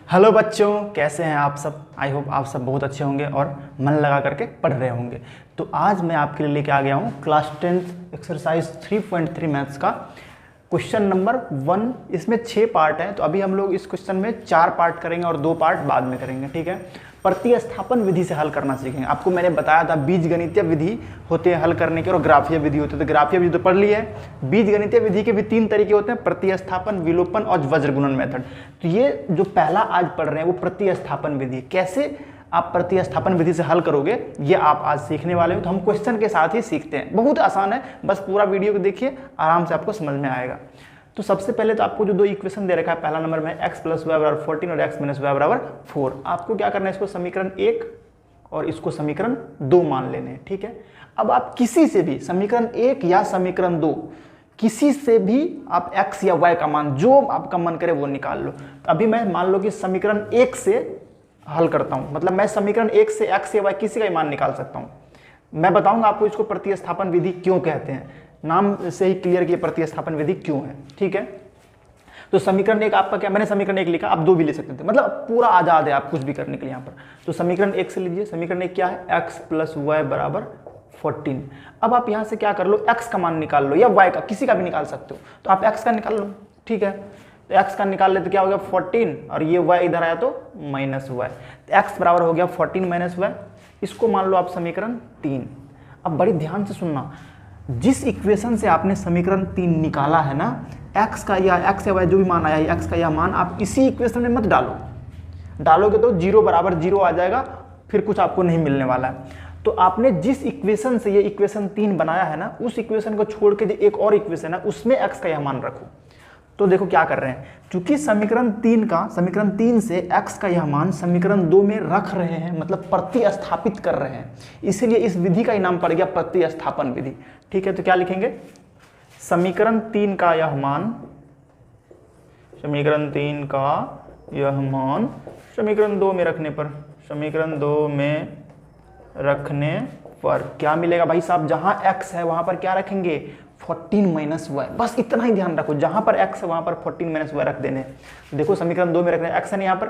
Hello बच्चों, कैसे हैं आप सब। आई होप आप सब बहुत अच्छे होंगे और मन लगा करके पढ़ रहे होंगे। तो आज मैं आपके लिए लेके आ गया हूँ क्लास 10th एक्सरसाइज 3.3 मैथ्स का क्वेश्चन नंबर 1। इसमें 6 पार्ट हैं, तो अभी हम लोग इस क्वेश्चन में 4 पार्ट करेंगे और 2 पार्ट बाद में करेंगे। ठीक है, प्रतिस्थापन विधि से हल करना सीखेंगे। आपको मैंने बताया था बीजगणितीय विधि होते हैं हल करने के और ग्राफीय विधि होती है। तो ग्राफीय विधि तो पढ़ ली है। बीजगणितीय विधि के भी 3 तरीके होते हैं, प्रतिस्थापन, विलोपन और वज्रगुणन मेथड। तो ये जो पहला आज पढ़ रहे हैं वो प्रतिस्थापन विधि। कैसे आप प्रतिस्थापन विधि से हल करोगे ये आप आज सीखने वाले हो। तो हम क्वेश्चन के साथ ही सीखते हैं, बहुत आसान है, बस पूरा वीडियो को देखिए, आराम से आपको समझ में आएगा। तो सबसे पहले तो आपको जो 2 इक्वेशन दे रखा है, पहला नंबर में x + y = 14 और x - y = 4। आपको क्या करना है, इसको समीकरण 1 और इसको समीकरण 2 मान लेने हैं। ठीक है, अब आप किसी से भी समीकरण 1 या समीकरण 2 किसी से भी आप x या y का मान जो आपका मन करे वो निकाल लो। तो अभी मैं मान लो कि समीकरण 1 से हल करता हूं, मतलब मैं समीकरण 1 से x या y किसी का मान निकाल सकता हूं। मैं बताऊंगा आपको इसको प्रतिस्थापन विधि क्यों कहते हैं, नाम से ही क्लियर कि प्रतिस्थापन विधि क्यों है। ठीक है, तो समीकरण 1 आपका क्या, मैंने समीकरण 1 लिखा, आप 2 भी ले सकते थे, मतलब पूरा आजाद है आप कुछ भी करने के लिए यहाँ पर। तो समीकरण 1 से लीजिए, समीकरण 1 क्या है, x + y = 14। अब आप यहाँ से क्या कर लो, x का मान निकाल लो या y का, किसी का भी निकाल सकते हो। तो आप x का निकाल लो। ठीक है, तो x का निकाल ले तो क्या हो गया 14 और ये y इधर आया तो -y, तो x बराबर हो गया 14 - y। इसको मान लो आप समीकरण 3। अब बड़ी ध्यान से सुनना, जिस इक्वेशन से आपने समीकरण 3 निकाला है ना, x का या x या y जो भी मान आया है, x का यह मान आप इसी इक्वेशन में मत डालो। डालोगे तो 0 = 0 आ जाएगा, फिर कुछ आपको नहीं मिलने वाला है। तो आपने जिस इक्वेशन से ये इक्वेशन 3 बनाया है ना, उस इक्वेशन को छोड़ के जो एक और इक्वेशन है उसमें x का यह मान रखो। तो देखो क्या कर रहे हैं, क्योंकि समीकरण 3 से x का यह मान समीकरण 2 में रख रहे हैं, मतलब प्रतिस्थापित कर रहे हैं, इसलिए इस विधि का ही नाम पड़ गया प्रतिस्थापन विधि। ठीक है, तो क्या लिखेंगे, समीकरण 3 का यह मान, समीकरण 3 का यह मान समीकरण 2 में रखने पर, समीकरण 2 में रखने पर क्या मिलेगा भाई साहब, जहां x है वहां पर क्या रखेंगे 14 - y। बस इतना ही ध्यान रखो, जहां पर x है वहां पर 14 - y रख देने। देखो समीकरण 2 में रखने x है, यहाँ पर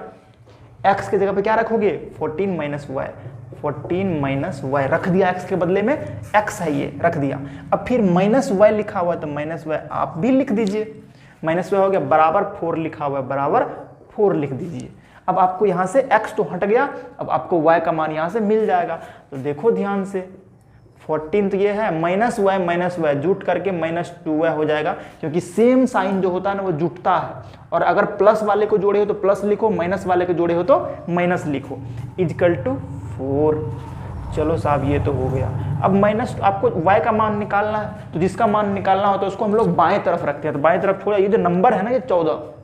x की जगह पे क्या रखोगे 14 - y, 14 - y रख दिया, x के बदले में x है ये रख दिया। अब फिर -y लिखा हुआ है तो -y आप भी लिख दीजिए, -y हो गया बराबर 4 लिखा हुआ है, बराबर 4 लिख दीजिए। अब आपको यहाँ से x तो हट गया, अब आपको y का मान यहाँ से मिल जाएगा। तो देखो ध्यान से, 14 तो ये है, -y जुट करके -2y हो जाएगा, क्योंकि सेम साइन जो होता है ना वो जुटता है। और अगर प्लस वाले को जोड़े हो तो प्लस लिखो, माइनस वाले को जोड़े हो तो माइनस लिखो, = 4। चलो साहब ये तो हो गया। अब माइनस आपको y का मान निकालना है, तो जिसका मान निकालना हो तो उसको हम लोग बाएं तरफ रखते हैं। तो बाएं तरफ छोड़ा, ये जो नंबर है ना ये 14,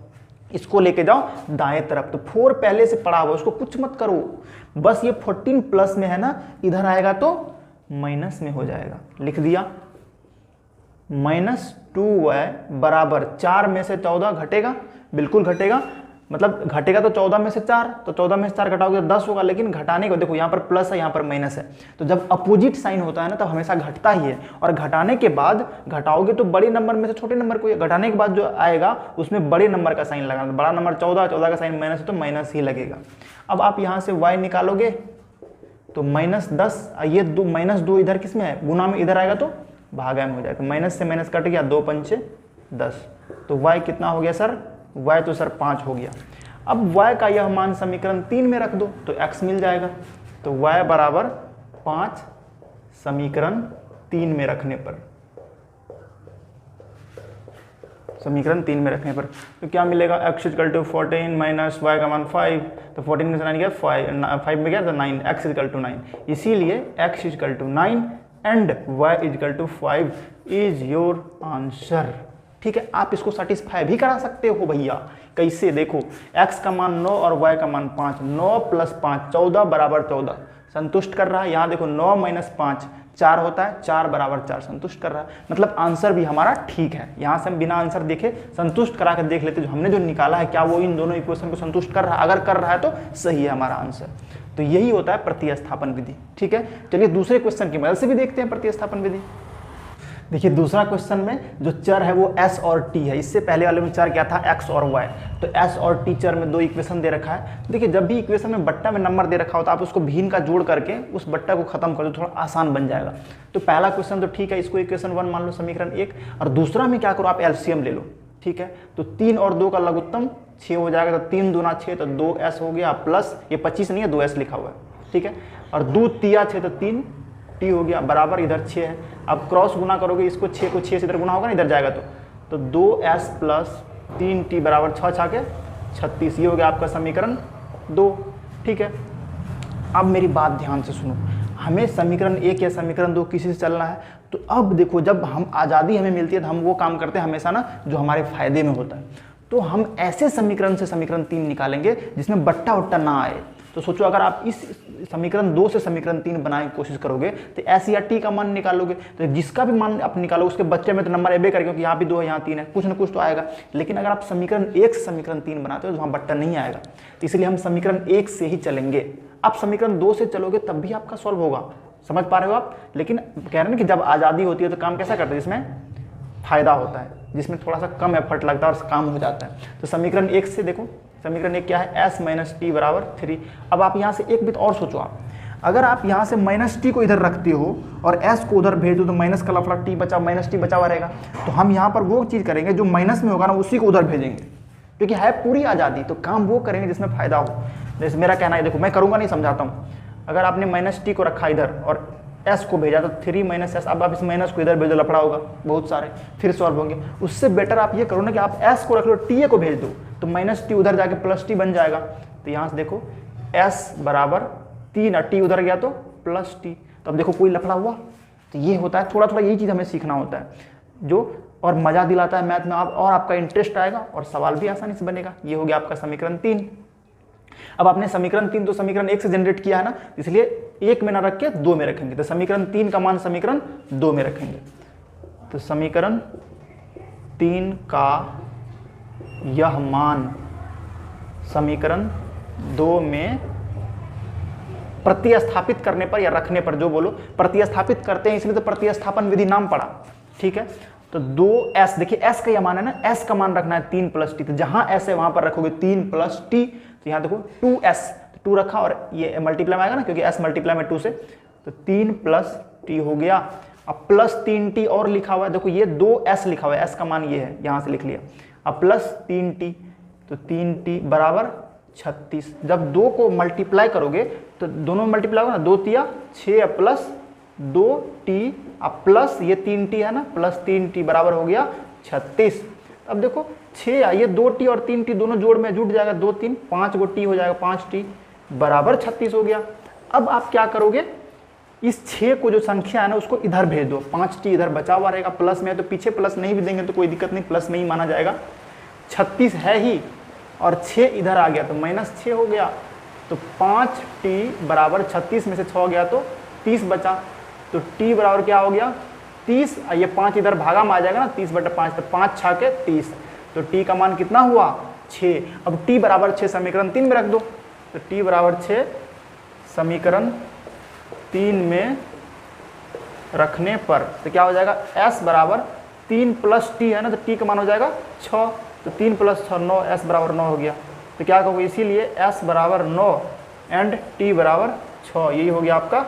इसको लेके जाओ दाएं तरफ। तो 4 पहले से पड़ा हुआ, उसको कुछ मत करो, बस ये 14 प्लस में है ना, इधर आएगा तो माइनस में हो जाएगा, लिख दिया। -2y बराबर 4 में से 14 घटेगा, बिल्कुल घटेगा, मतलब घटेगा तो 14 में से 4, तो 14 में से 4 घटाओगे तो 10 होगा, लेकिन घटाने को देखो यहाँ पर प्लस है यहाँ पर माइनस है, तो जब अपोजिट साइन होता है ना तब हमेशा घटता ही है। और घटाने के बाद घटाओगे तो बड़े नंबर में से छोटे नंबर को, घटाने के बाद जो आएगा उसमें बड़े नंबर का साइन लगाना, बड़ा नंबर 14 का साइन माइनस है तो माइनस ही लगेगा। अब आप यहाँ से y निकालोगे तो -10, ये -2 इधर किस में है, गुना में, इधर आएगा तो भागा में हो जाएगा, माइनस से माइनस कट गया, 2 × 5 = 10। तो y कितना हो गया सर, y तो सर 5 हो गया। अब y का यह मान समीकरण 3 में रख दो तो x मिल जाएगा। तो y = 5 समीकरण 3 में रखने पर, समीकरण 3 में रखने पर तो क्या मिलेगा, x = 14 - y का मान 5, तो 14 में से 9 गया 5 में गया तो 9, x = 9, इसीलिए x = 9 and y = 5 is your answer. ठीक है, आप इसको सेटिस्फाई भी करा सकते हो भैया। कैसे, देखो x का मान 9 और y का मान 5, 9 + 5 14 = 14 संतुष्ट कर रहा है। यहाँ देखो 9 - 5 4 होता है, 4 = 4 संतुष्ट कर रहा है, मतलब आंसर भी हमारा ठीक है। यहाँ से हम बिना आंसर देखे संतुष्ट करा कर देख लेते, जो हमने जो निकाला है क्या वो इन दोनों इक्वेशन को संतुष्ट कर रहा है, अगर कर रहा है तो सही है हमारा आंसर। तो यही होता है प्रतिस्थापन विधि। ठीक है, चलिए दूसरे क्वेश्चन की मदद से भी देखते हैं प्रतिस्थापन विधि। देखिए दूसरा क्वेश्चन में जो चर है वो s और t है। इससे पहले वाले में चर क्या था, x और y। तो s और t चर में दो इक्वेशन दे रखा है। देखिए जब भी इक्वेशन में बट्टा में नंबर दे रखा होता है आप उसको भिन्न का जोड़ करके उस बट्टा को खत्म कर दो, थोड़ा आसान बन जाएगा। तो पहला क्वेश्चन तो ठीक है, इसको इक्वेशन 1 मान लो, समीकरण 1। और दूसरा में क्या करो, आप एलसीएम ले लो, ठीक है। तो 3 और 2 का लघुत्तम 6 हो जाएगा, तो 3 दूना 6, तो 2s हो गया, प्लस ये 25 नहीं है 2s लिखा हुआ है, ठीक है। और 2 तिया 6, तो 3t हो गया, बराबर इधर 6 है। अब क्रॉस गुना करोगे, इसको 6 को 6 से इधर गुना होगा ना, इधर जाएगा तो 2s प्लस 3t बराबर 6 छाके 36। ये हो गया आपका समीकरण 2, ठीक है। अब मेरी बात ध्यान से सुनो, हमें समीकरण 1 या समीकरण 2 किसी से चलना है। तो अब देखो, जब हम आज़ादी हमें मिलती है तो हम वो काम करते हैं हमेशा ना जो हमारे फायदे में होता है। तो हम ऐसे समीकरण से समीकरण 3 निकालेंगे जिसमें बट्टा उट्टा ना आए। तो सोचो अगर आप इस समीकरण 2 से समीकरण 3 बनाने की कोशिश करोगे तो एस या टी का मान निकालोगे, तो जिसका भी मान आप निकालोगे उसके बच्चे में तो नंबर एबे करेगा, क्योंकि यहाँ भी 2 है यहाँ 3 है, कुछ ना कुछ तो आएगा। लेकिन अगर आप समीकरण 1 से समीकरण 3 बनाते हो तो वहाँ बट्टा नहीं आएगा। तो इसलिए हम समीकरण 1 से ही चलेंगे। आप समीकरण 2 से चलोगे तब भी आपका सॉल्व होगा, समझ पा रहे हो आप। लेकिन कह रहे हैं कि जब आज़ादी होती है तो काम कैसा करते हैं, जिसमें फायदा होता है, जिसमें थोड़ा सा कम एफर्ट लगता है और काम हो जाता है। तो समीकरण 1 से देखो, समीकरण 1 क्या है, s माइनस टी बराबर 3। अब आप यहाँ से एक बिट और सोचो, आप अगर आप यहाँ से माइनस टी को इधर रखते हो और s को उधर भेज दो तो माइनस का लफड़ा टी बचा, माइनस टी बचा हुआ रहेगा। तो हम यहाँ पर वो चीज़ करेंगे जो माइनस में होगा ना उसी को उधर भेजेंगे, क्योंकि है पूरी आज़ादी। तो काम वो करेंगे जिसमें फ़ायदा हो। जैसे मेरा कहना है, देखो मैं करूँगा नहीं, समझाता हूँ। अगर आपने माइनस टी को रखा इधर और s को भेजा तो 3 माइनस एस, अब आप इस माइनस को इधर भेजो, लफड़ा होगा बहुत सारे, फिर सॉल्व होंगे। उससे बेटर आप ये करो ना कि आप s को रख लो, टी को भेज दो, तो माइनस टी उधर जाके प्लस टी बन जाएगा। तो यहाँ से देखो s बराबर 3 और टी उधर गया तो प्लस टी। तो अब देखो कोई लफड़ा हुआ। तो ये होता है, थोड़ा थोड़ा यही चीज़ हमें सीखना होता है जो और मज़ा दिलाता है मैथ में, आप और आपका इंटरेस्ट आएगा और सवाल भी आसानी से बनेगा। ये हो गया आपका समीकरण 3। अब आपने समीकरण 3 तो समीकरण 1 से जनरेट किया है ना, इसलिए 1 में ना रख के 2 में रखेंगे। तो समीकरण 3 का मान समीकरण 2 में रखेंगे। तो समीकरण 3 का यह मान समीकरण 2 में प्रतिस्थापित करने पर या रखने पर, जो बोलो, प्रतिस्थापित करते हैं इसलिए तो प्रतिस्थापन विधि नाम पड़ा, ठीक है। तो 2s, देखिए s का यह मान है ना, s का मान रखना है 3 प्लस टी। तो जहां s है वहां पर रखोगे 3 प्लस टी। तो यहाँ देखो 2s, 2 रखा और ये मल्टीप्लाई में आएगा ना, क्योंकि s मल्टीप्लाई में 2 से, तो 3 प्लस टी हो गया। अब प्लस 3t और लिखा हुआ है, देखो ये 2s लिखा हुआ है, s का मान ये है, यहाँ से लिख लिया। अब प्लस 3t, तो 3t बराबर 36। जब 2 को मल्टीप्लाई करोगे तो दोनों मल्टीप्लाई होगा ना, 2 तिया 6 प्लस 2t, अब प्लस ये 3t है ना, प्लस 3t बराबर हो गया 36। अब देखो 6 ये 2t और 3t दोनों जोड़ में जुड़ जाएगा, 2 3 5 गो t हो जाएगा, 5t बराबर 36 हो गया। अब आप क्या करोगे, इस 6 को जो संख्या है ना उसको इधर भेज दो, 5t इधर बचा हुआ रहेगा, प्लस में है तो पीछे प्लस नहीं भी देंगे तो कोई दिक्कत नहीं, प्लस में ही माना जाएगा। 36 है ही और 6 इधर आ गया तो माइनस 6 हो गया। तो 5t बराबर 36 में से 6 गया तो 30 बचा। तो t बराबर क्या हो गया 30, ये 5 इधर भागा में आ जाएगा ना, 30/5, तो 5 छाके 30। तो t का मान कितना हुआ 6। अब t बराबर 6 समीकरण 3 में रख दो। तो t बराबर 6 समीकरण 3 में रखने पर तो क्या हो जाएगा, s बराबर 3 प्लस t है ना, तो t का मान हो जाएगा 6। तो 3 प्लस 6 9, s बराबर 9 हो गया। तो क्या कहोगे, इसीलिए s बराबर 9 एंड t बराबर 6। यही हो गया आपका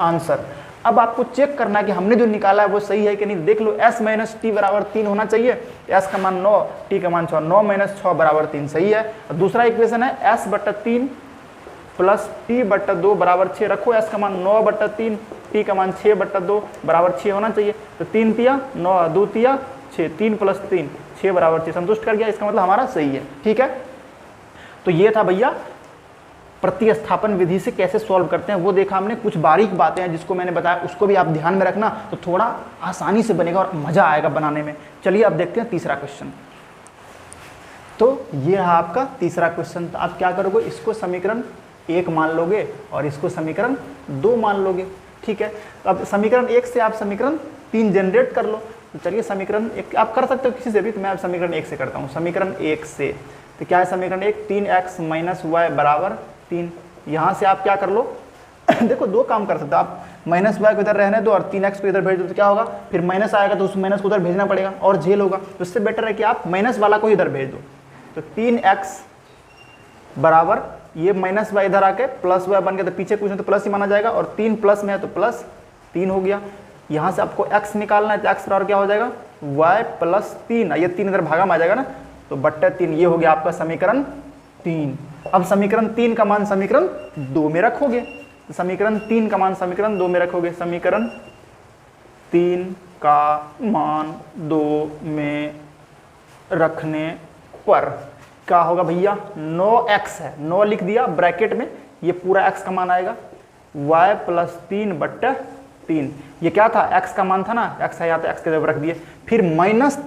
आंसर। अब आपको चेक करना है कि हमने जो निकाला है वो सही है कि नहीं। देख लो, s माइनस टी बराबर 3 होना चाहिए, s का मान 9, t का मान 6, 9 माइनस 6 बराबर 3, सही है। और दूसरा इक्वेशन है s/3 प्लस t/2 बराबर 6। रखो s का मान 9/3, t का मान 6/2 बराबर 6 होना चाहिए। तो 3 तिया 9, 2 तिया 6, 3 प्लस 3 6 बराबर 6 संतुष्ट कर गया, इसका मतलब हमारा सही है, ठीक है। तो ये था भैया प्रतिस्थापन विधि से कैसे सॉल्व करते हैं, वो देखा हमने। कुछ बारीक बातें हैं जिसको मैंने बताया, उसको भी आप ध्यान में रखना, तो थोड़ा आसानी से बनेगा और मज़ा आएगा बनाने में। चलिए अब देखते हैं तीसरा क्वेश्चन। तो ये रहा आपका तीसरा क्वेश्चन। तो आप क्या करोगे, इसको समीकरण 1 मान लोगे और इसको समीकरण 2 मान लोगे, ठीक है। तो अब समीकरण 1 से आप समीकरण 3 जनरेट कर लो। तो चलिए समीकरण 1 आप कर सकते हो किसी से भी, तो मैं अब समीकरण 1 से करता हूँ। समीकरण 1 से तो क्या है, समीकरण 1 3x - y बराबर 3। यहाँ से आप क्या कर लो देखो 2 काम कर सकते हो आप। माइनस वाई को इधर रहने दो और 3x को इधर भेज दो तो क्या होगा, फिर माइनस आएगा तो उस माइनस को उधर भेजना पड़ेगा और झेल होगा। तो इससे बेटर है कि आप माइनस वाला को इधर भेज दो। तो 3x बराबर ये माइनस वाई इधर आके प्लस वाई बन गया, तो पीछे कुछ नहीं तो प्लस ही माना जाएगा, और 3 प्लस में है तो प्लस 3 हो गया। यहाँ से आपको x निकालना है तो x बराबर क्या हो जाएगा, y प्लस 3, ये 3 इधर भागा में आ जाएगा ना, तो बट्टे 3, ये हो गया आपका समीकरण 3। अब समीकरण 3 का मान समीकरण 2 में रखोगे, समीकरण 3 का मान समीकरण 2 में रखोगे, समीकरण 3 का मान 2 में रखने पर क्या होगा भैया, 9x है, 9 लिख दिया ब्रैकेट में, ये पूरा x का मान आएगा, y प्लस 3 बट्टे 3, ये क्या था, x का मान था ना, x है यहाँ तो x के जगह रख दिए, फिर माइनस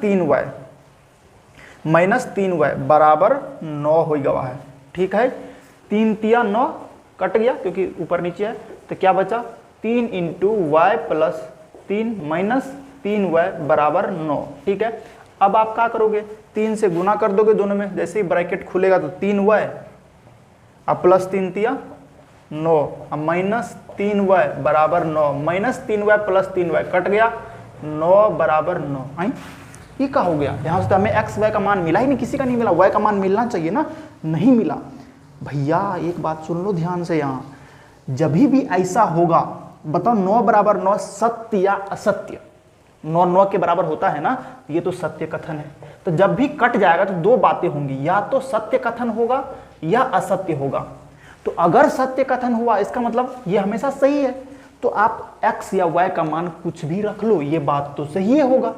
3y बराबर 9 हो गया है, ठीक है। 3 तिया 9 कट गया क्योंकि ऊपर नीचे है, तो क्या बचा 3 into Y plus 3 minus 3y बराबर 9, ठीक है। अब आप क्या करोगे, 3 से गुना कर दोगे दोनों में, जैसे ही ब्रैकेट खुलेगा तो 3y, अब प्लस 3 तिया 9, अब माइनस 3y बराबर 9, minus 3y plus 3y cut गया, 9 बराबर 9। आई ये क्या हो गया, यहाँ से तो हमें एक्स वाई का मान मिला ही नहीं, किसी का नहीं मिला, y का मान मिलना चाहिए ना, नहीं मिला। भैया एक बात सुन लो ध्यान से, यहाँ जब भी ऐसा होगा बताओ 9 बराबर 9 सत्य या असत्य, 9 9 के बराबर होता है ना, ये तो सत्य कथन है। तो जब भी कट जाएगा तो दो बातें होंगी, या तो सत्य कथन होगा या असत्य होगा। तो अगर सत्य कथन हुआ इसका मतलब ये हमेशा सही है, तो आप x या y का मान कुछ भी रख लो, ये बात तो सही होगा।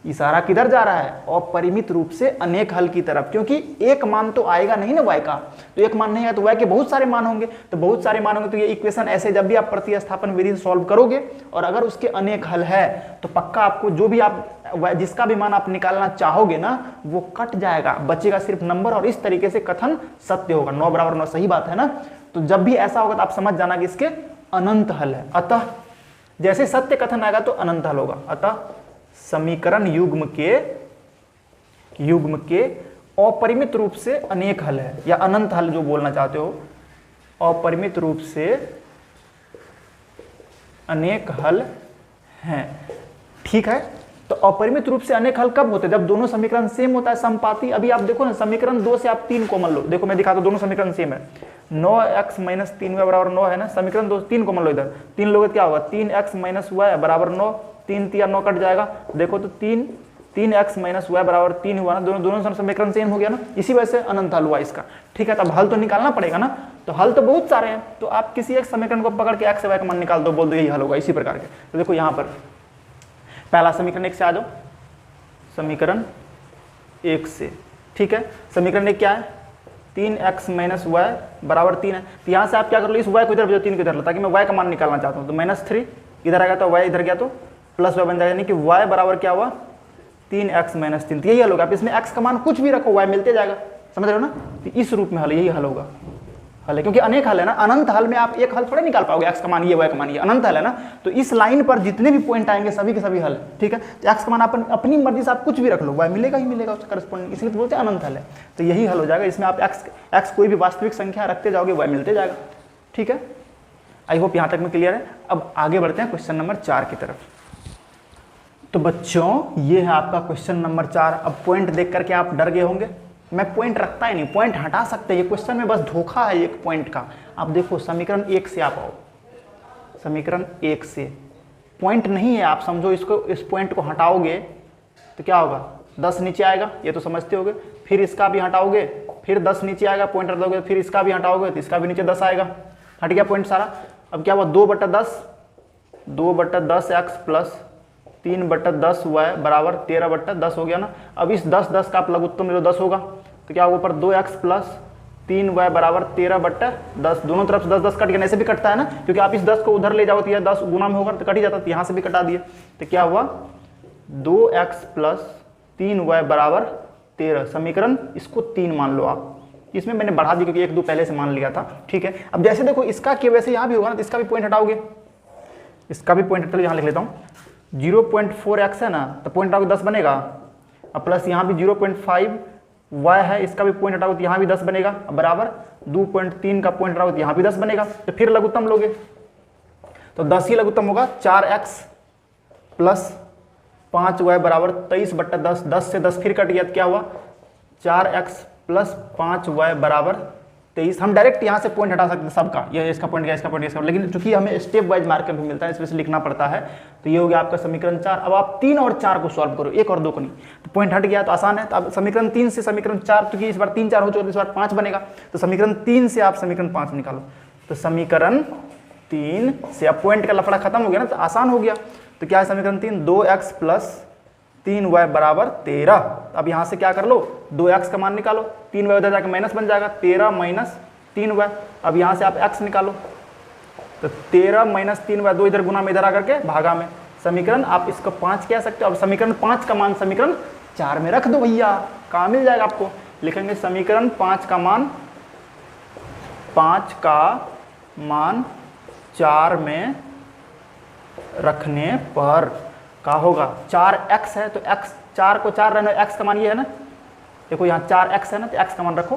इशारा किधर जा रहा है, अपरिमित रूप से अनेक हल की तरफ, क्योंकि एक मान तो आएगा नहीं ना y का, तो एक मान नहीं आया तो y के बहुत सारे मान होंगे, तो बहुत सारे मान होंगे तो ये इक्वेशन ऐसे जब भी आप प्रतिस्थापन विधि से सॉल्व करोगे और अगर उसके अनेक हल है तो पक्का आपको जो भी आप जिसका भी मान आप निकालना चाहोगे ना वो कट जाएगा, बचेगा सिर्फ नंबर, और इस तरीके से कथन सत्य होगा। 9 बराबर 9 सही बात है ना। तो जब भी ऐसा होगा तो आप समझ जाना कि इसके अनंत हल है, अतः जैसे सत्य कथन आएगा तो अनंत हल होगा। अतः समीकरण युग्म के अपरिमित रूप से अनेक हल है, या अनंत हल जो बोलना चाहते हो, अपरिमित रूप से अनेक हल हैं, ठीक है। तो अपरिमित रूप से अनेक हल कब होते हैं, जब दोनों समीकरण सेम होता है, समपाती। अभी आप देखो ना, समीकरण 2 से आप 3 कॉमन लो, देखो मैं दिखाता हूं, दोनों समीकरण सेम है, 9x माइनस 3y बराबर 9 है ना, समीकरण 2 3 कॉमन लो, इधर 3 लोगे क्या होगा, 3x माइनस y बराबर 9, 3 तिया 9 कट जाएगा, देखो तो 3x माइनस y बराबर 3 हुआ ना, दोनों समीकरण सेम हो गया ना, इसी वजह से अनंत हल हुआ इसका, ठीक है। तब हल तो निकालना पड़ेगा ना, तो हल तो बहुत सारे हैं, तो आप किसी एक समीकरण को पकड़ के x y का मान निकाल दो, बोल दो यही हल होगा, इसी प्रकार के। तो देखो यहाँ पर पहला समीकरण 1 से आ जाओ, समीकरण 1 से, ठीक है। समीकरण 1 क्या है, 3x माइनस y बराबर 3 है, तो यहाँ से आप क्या कर लो, इस y को इधर भेजो, 3 को इधर लो, ताकि मैं y का मान निकालना चाहता हूँ, तो -3 इधर आ गया तो y इधर गया तो प्लस y बन जाएगा, यानी कि y बराबर क्या हुआ, 3x माइनस 3, यही हल होगा। आप इसमें x का मान कुछ भी रखो y मिलते जाएगा, समझ रहे हो ना, तो इस रूप में हल, यही हल होगा, हल है, क्योंकि अनेक हल है ना, अनंत हल में आप एक हल थोड़े निकाल पाओगे, x का मान ये y का मान ये, अनंत हल है ना, तो इस लाइन पर जितने भी पॉइंट आएंगे सभी के सभी हल, ठीक है। तो x का मान अपनी मर्जी से आप कुछ भी रख लो, y मिलेगा ही मिलेगा उसका करस्पॉन्डिंग, इसलिए तो बोलते हैं अनंत हल है, तो यही हल हो जाएगा। इसमें आप x कोई भी वास्तविक संख्या रखते जाओगे y मिलते जाएगा, ठीक है। आई होप यहाँ तक में क्लियर है। अब आगे बढ़ते हैं क्वेश्चन नंबर 4 की तरफ। तो बच्चों ये है आपका क्वेश्चन नंबर 4। अब पॉइंट देख करके आप डर गए होंगे, मैं पॉइंट रखता ही नहीं, पॉइंट हटा सकते हैं, ये क्वेश्चन में बस धोखा है एक पॉइंट का। आप देखो समीकरण 1 से आप आओ, समीकरण 1 से पॉइंट नहीं है, आप समझो इसको, इस पॉइंट को हटाओगे तो क्या होगा, 10 नीचे आएगा, ये तो समझते होगे, फिर इसका भी हटाओगे, फिर 10 नीचे आएगा, पॉइंट रख दोगे, फिर इसका भी हटाओगे तो इसका भी नीचे 10 आएगा, हट गया पॉइंट सारा। अब क्या हुआ, 2/10 एक्स प्लस 3/10 y बराबर 13/10 हो गया ना। अब इस 10 का आप लघुत्तम ले लो, 10 होगा, तो क्या होगा ऊपर 2x प्लस 3y बराबर 13/10, दोनों तरफ से 10 कट गया, ऐसे भी कटता है ना, क्योंकि आप इस 10 को उधर ले जाओ तो यह 10 गुना में होगा तो कट ही जाता, तो यहाँ से भी कटा दिए, तो क्या हुआ 2x प्लस 3y बराबर 13। समीकरण इसको 3 मान लो आप, इसमें मैंने बढ़ा दी क्योंकि 1-2 पहले से मान लिया था, ठीक है। अब जैसे देखो इसका के वैसे यहाँ भी होगा ना, तो इसका भी पॉइंट हटाओगे, इसका भी पॉइंट हटाओ, यहाँ लिख लेता हूँ 0.4x है ना, तो पॉइंट हटाओगे 10 बनेगा, अब प्लस यहाँ भी 0.5 y है, इसका भी पॉइंट हटाओगे तो यहाँ भी 10 बनेगा, बराबर 2.3 का पॉइंट हटाओगे तो यहाँ भी 10 बनेगा, तो फिर लघुत्तम लोगे तो 10 ही लघुत्तम होगा, 4x प्लस 5y बराबर 23/10, 10 से 10 फिर कट गया तो क्या हुआ, 4x प्लस 5y बराबर 23। हम डायरेक्ट यहाँ से पॉइंट हटा सकते हैं सबका, ये इसका पॉइंट गया, इसका पॉइंट, इसका, लेकिन चूंकि हमें स्टेप वाइज मार्कर भी मिलता है, इसमें से लिखना पड़ता है। तो ये हो गया आपका समीकरण 4। अब आप 3 और 4 को सॉल्व करो, 1 और 2 को नहीं, तो पॉइंट हट गया तो आसान है। तो अब समीकरण 3 से समीकरण 4, क्योंकि इस बार 3 4 हो चुका, इस बार 5 बनेगा, तो समीकरण 3 से आप समीकरण 5 निकालो। तो समीकरण 3 से अब पॉइंट का लफड़ा खत्म हो गया ना, तो आसान हो गया। तो क्या है समीकरण 3, 2x प्लस 3y बराबर 13। अब यहाँ से क्या कर लो, 2x का मान निकालो, 3y उधर जाकर माइनस बन जाएगा, 13 माइनस 3y। अब यहाँ से आप x निकालो, तो 13 माइनस 3y, 2 इधर गुना में, इधर आकर के भागा में, समीकरण आप इसको 5 कह सकते हो। अब समीकरण 5 का मान समीकरण 4 में रख दो भैया, कहाँ मिल जाएगा आपको, लिखेंगे समीकरण 5 का मान 4 में रखने पर क्या होगा, 4x है तो x, 4 को 4 रहना, x का मान ये है ना, देखो यहाँ 4x है ना, तो x का मान रखो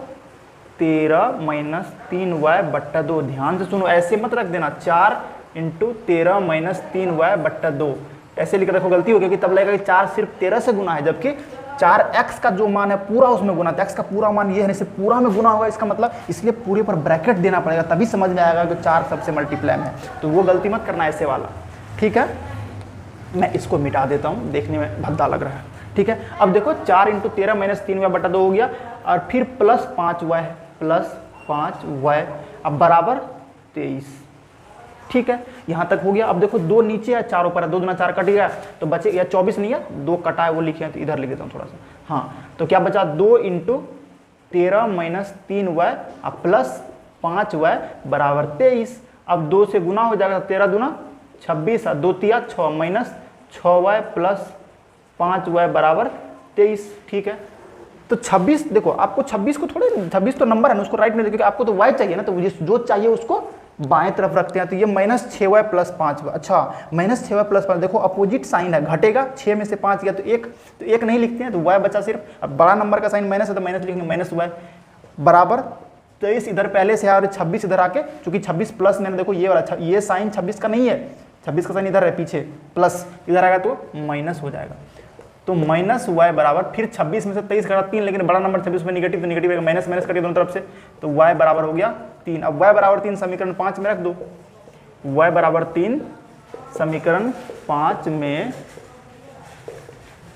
13 माइनस 3y बट्टा 2। ध्यान से सुनो, ऐसे मत रख देना, 4 इंटू 13 माइनस 3y बट्टा 2 ऐसे लिख रखो, गलती हो गई, तब लगेगा कि 4 सिर्फ 13 से गुना है, जबकि 4x का जो मान है पूरा उसमें गुना, तो x का पूरा मान ये है, इसे पूरा में गुना होगा, इसका मतलब इसलिए पूरे पर ब्रैकेट देना पड़ेगा, तभी समझ में आएगा कि 4 सबसे मल्टीप्लाई में है। तो वो गलती मत करना ऐसे वाला, ठीक है। मैं इसको मिटा देता हूँ, देखने में भद्दा लग रहा है, ठीक है। अब देखो 4 इंटू 13 माइनस 3y बटा 2 हो गया, और फिर प्लस 5y, प्लस 5y, अब बराबर 23, ठीक है। यहाँ तक हो गया। अब देखो 2 नीचे है, 4 ऊपर है, 2 दूना 4 कट गया, तो बचे, या 24 नहीं है, 2 कटा है वो लिखे हैं, तो इधर लिख देता हूँ थोड़ा सा, हाँ। तो क्या बचा, 2 इंटू 13 माइनस 3y अब प्लस 5y बराबर 23। अब 2 से गुना हो जाएगा, 13 दूना 26, 2 तिया 6 माइनस 6y प्लस 5y बराबर 23, ठीक है। तो 26, देखो आपको 26 को थोड़े, 26 तो नंबर है ना, उसको राइट में देखिए, आपको तो y चाहिए ना, तो जो चाहिए उसको बाएं तरफ रखते हैं। तो ये माइनस 6y प्लस 5y, अच्छा माइनस 6y प्लस 5, देखो अपोजिट साइन है, घटेगा, 6 में से 5 गया तो 1, तो 1 नहीं लिखते हैं, तो y बचा सिर्फ। अब बड़ा नंबर का साइन माइनस है तो माइनस लिखेंगे, माइनस y बराबर 23 इधर पहले से है, और 26 इधर आके, चूंकि 26 प्लस मैंने, देखो ये वाला, ये साइन 26 का नहीं है, 26 का साइन इधर है पीछे, प्लस इधर आएगा तो माइनस हो जाएगा। तो माइनस y बराबर, फिर 26 में से 23 घटा 3, लेकिन बड़ा नंबर 26 में निगेटिव, तो निगेटिव माइनस माइनस करिए दोनों तरफ से, तो y बराबर हो गया 3। अब y बराबर 3 समीकरण 5 में रख दो, y बराबर 3 समीकरण 5 में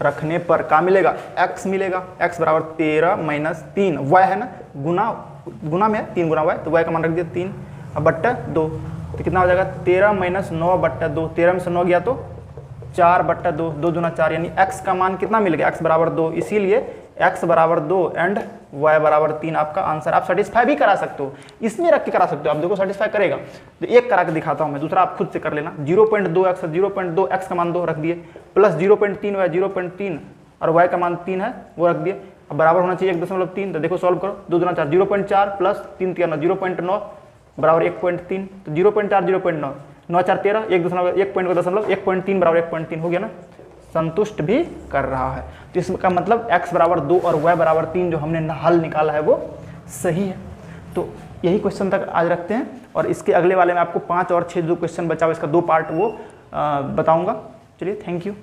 रखने पर क्या मिलेगा, x मिलेगा, x बराबर 13 माइनस 3, y है ना, गुना में 3 गुना y, तो y का मान रख दिया 3, अब बट्टा 2, तो कितना हो जाएगा, 13 माइनस 9 बट्टा 2, 13 में से 9 गया तो 4 बट्टा 2, 2 दूना 4, यानी x का मान कितना मिल गया, x बराबर 2, इसीलिए x बराबर 2 एंड y बराबर 3 आपका आंसर। आप सेटिस्फाई भी करा सकते हो, इसमें रख के करा सकते हो, आप देखो सेटिस्फाई करेगा। तो एक करा के दिखाता हूँ मैं, दूसरा आप खुद से कर लेना। 0.2x, 0.2x का मान 2 रख दिए, प्लस 0.3y, 0.3 और y का मान 3 है वो रख दिए, अब बराबर होना चाहिए 1.3। तो देखो सॉल्व करो, 2 दूना 4, 0.4 प्लस 3 3 0.9 बराबर 1.3, तो 0.4 0.9 9 4 13, 1.3 बराबर 1.3 हो गया ना, संतुष्ट भी कर रहा है। तो इसका मतलब x बराबर 2 और y बराबर 3 जो हमने हल निकाला है वो सही है। तो यही क्वेश्चन तक आज रखते हैं, और इसके अगले वाले में आपको 5 और 6 जो क्वेश्चन बचा हुआ इसका 2 पार्ट वो बताऊंगा। चलिए, थैंक यू।